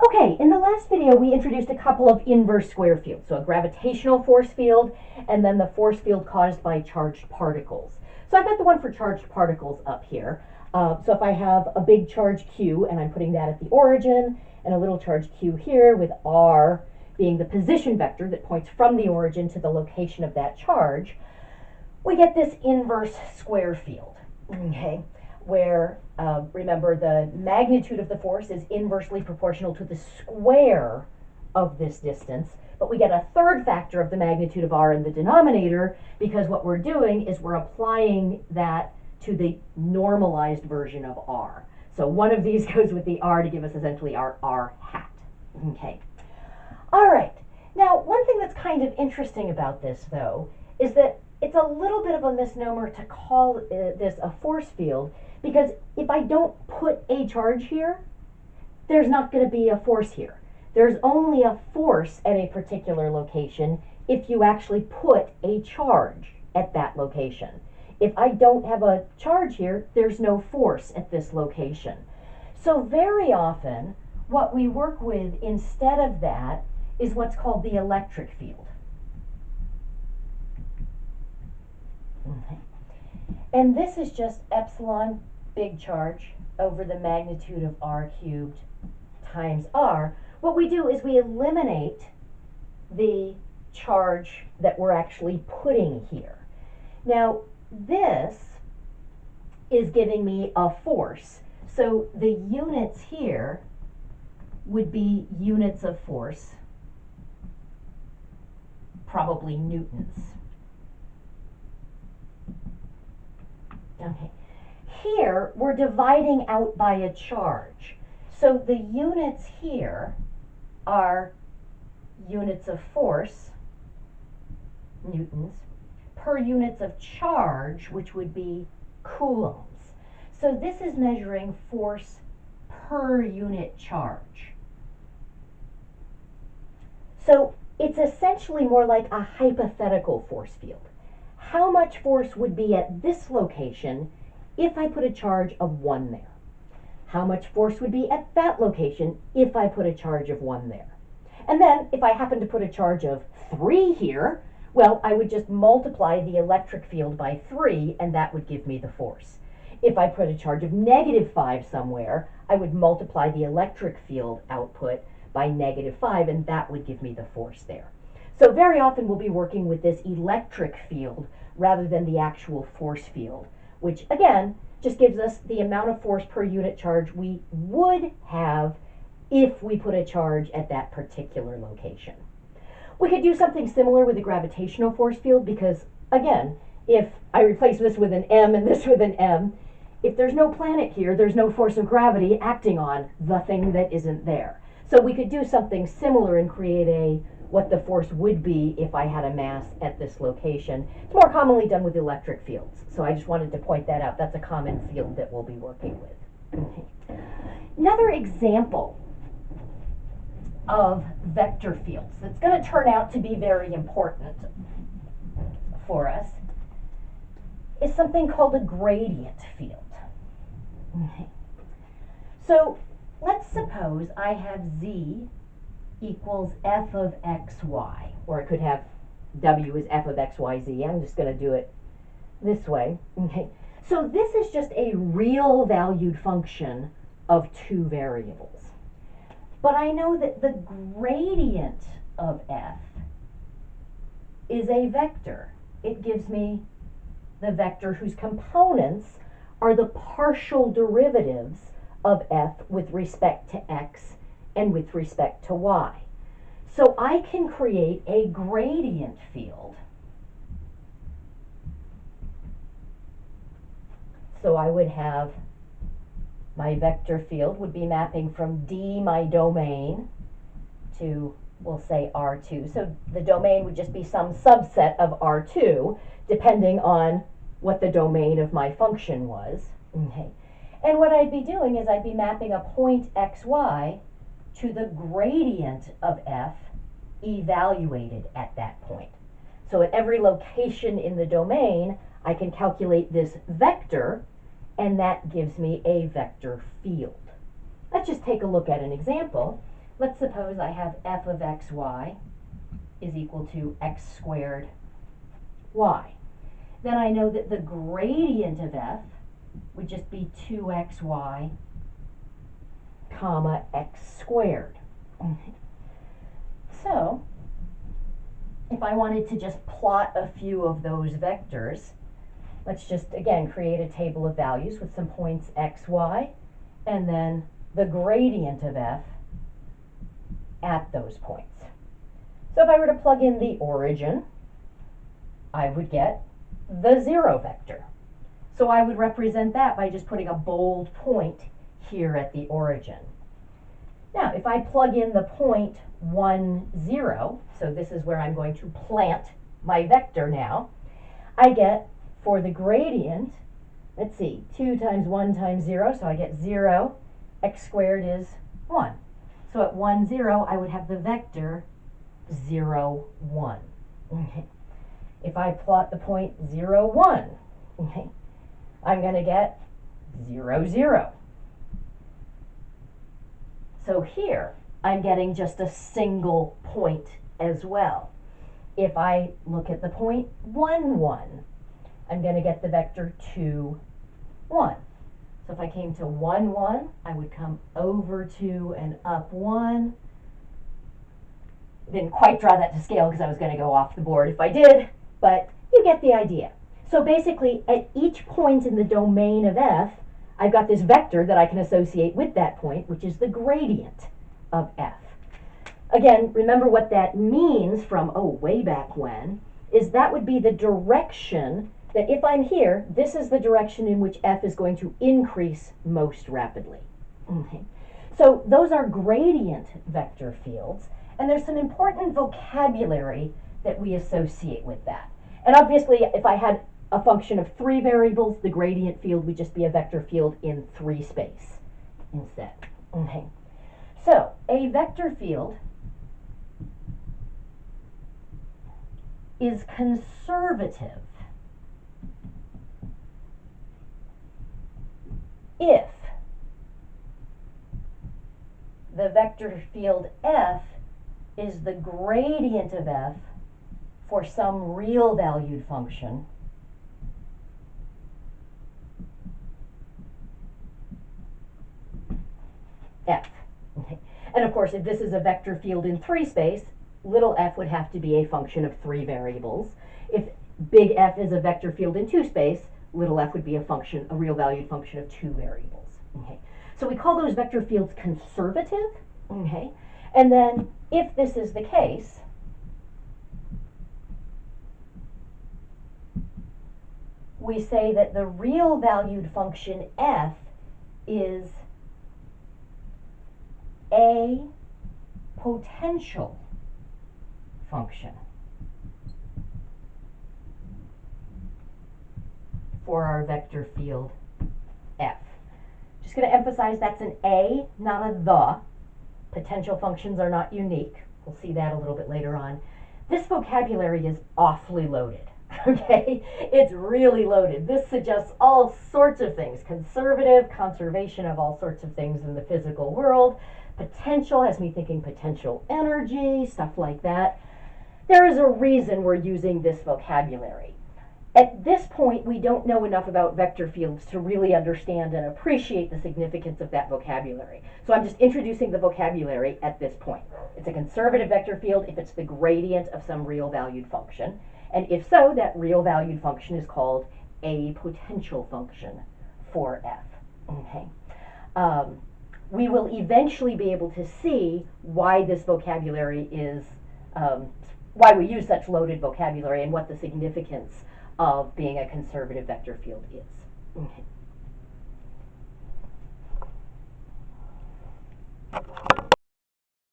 Okay, in the last video we introduced a couple of inverse square fields, so a gravitational force field and then the force field caused by charged particles. So I've got the one for charged particles up here. So if I have a big charge Q and I'm putting that at the origin and a little charge Q here with R being the position vector that points from the origin to the location of that charge, we get this inverse square field, okay, where, remember, the magnitude of the force is inversely proportional to the square of this distance, but we get a third factor of the magnitude of R in the denominator because what we're doing is we're applying that to the normalized version of R. So one of these goes with the R to give us essentially our R hat, okay. All right, now one thing that's kind of interesting about this, though, is that it's a little bit of a misnomer to call this a force field, because if I don't put a charge here, there's not going to be a force here. There's only a force at a particular location if you actually put a charge at that location. If I don't have a charge here, there's no force at this location. So very often, what we work with instead of that is what's called the electric field. Okay. And this is just epsilon big charge over the magnitude of R cubed times R. What we do is we eliminate the charge that we're actually putting here. Now, this is giving me a force. So the units here would be units of force, probably newtons. Okay. Here, we're dividing out by a charge. So the units here are units of force, newtons, per units of charge, which would be coulombs. So this is measuring force per unit charge. So it's essentially more like a hypothetical force field. How much force would be at this location if I put a charge of 1 there? How much force would be at that location if I put a charge of 1 there? And then if I happen to put a charge of 3 here, well, I would just multiply the electric field by 3 and that would give me the force. If I put a charge of -5 somewhere, I would multiply the electric field output by -5 and that would give me the force there. So very often we'll be working with this electric field rather than the actual force field, which again just gives us the amount of force per unit charge we would have if we put a charge at that particular location. We could do something similar with the gravitational force field because, again, if I replace this with an M and this with an M, if there's no planet here, there's no force of gravity acting on the thing that isn't there. So we could do something similar and create what the force would be if I had a mass at this location. It's more commonly done with electric fields, so I just wanted to point that out. That's a common field that we'll be working with. Okay. Another example of vector fields that's going to turn out to be very important for us is something called a gradient field. Okay. So let's suppose I have z equals f of xy, or I could have w is f of xyz. I'm just going to do it this way. Okay. So this is just a real valued function of 2 variables. But I know that the gradient of f is a vector. It gives me the vector whose components are the partial derivatives of f with respect to x and with respect to y. So I can create a gradient field. So I would have my vector field would be mapping from D, my domain, to, we'll say, R2. So the domain would just be some subset of R2, depending on what the domain of my function was. Okay. And what I'd be doing is I'd be mapping a point xy to the gradient of f evaluated at that point. So at every location in the domain, I can calculate this vector, and that gives me a vector field. Let's just take a look at an example. let's suppose I have f of xy is equal to x squared y. Then I know that the gradient of f would just be 2xy comma x squared. So, if I wanted to just plot a few of those vectors, let's just, again, create a table of values with some points x, y, and then the gradient of f at those points. So if I were to plug in the origin, I would get the 0 vector. So I would represent that by just putting a bold point here at the origin. Now, if I plug in the point 1, 0, so this is where I'm going to plant my vector now, I get, for the gradient, let's see, 2 times 1 times 0, so I get 0, x squared is 1. So at 1, 0, I would have the vector 0, 1. Okay. If I plot the point 0, 1, okay, I'm going to get 0, 0. So here, I'm getting just a single point as well. If I look at the point 1, 1, I'm going to get the vector 2, 1. So if I came to 1, 1, I would come over 2 and up 1. Didn't quite draw that to scale because I was going to go off the board if I did, but you get the idea. So basically, at each point in the domain of f, I've got this vector that I can associate with that point, which is the gradient of f. Again, remember what that means from, way back when, is that would be the direction that if I'm here, this is the direction in which f is going to increase most rapidly. Okay. So those are gradient vector fields, and there's some important vocabulary that we associate with that. And obviously, if I had a function of 3 variables, the gradient field would just be a vector field in 3 space instead. Okay. So a vector field is conservative if the vector field f is the gradient of f for some real valued function f. Okay. And of course, if this is a vector field in 3 space, little f would have to be a function of 3 variables. If big F is a vector field in 2 space, little f would be a real valued function of 2 variables. Okay. So we call those vector fields conservative. Okay. And then if this is the case, we say that the real valued function f is a potential function for our vector field f. Just going to emphasize that's an A, not a the. Potential functions are not unique. We'll see that a little bit later on. This vocabulary is awfully loaded. Okay, it's really loaded. This suggests all sorts of things. Conservative, conservation of all sorts of things in the physical world. Potential has me thinking potential energy, stuff like that. There is a reason we're using this vocabulary. At this point, we don't know enough about vector fields to really understand and appreciate the significance of that vocabulary. So I'm just introducing the vocabulary at this point. It's a conservative vector field if it's the gradient of some real valued function. And if so, that real valued function is called a potential function for f. Okay. We will eventually be able to see why this vocabulary is, why we use such loaded vocabulary and what the significance of being a conservative vector field is. Okay.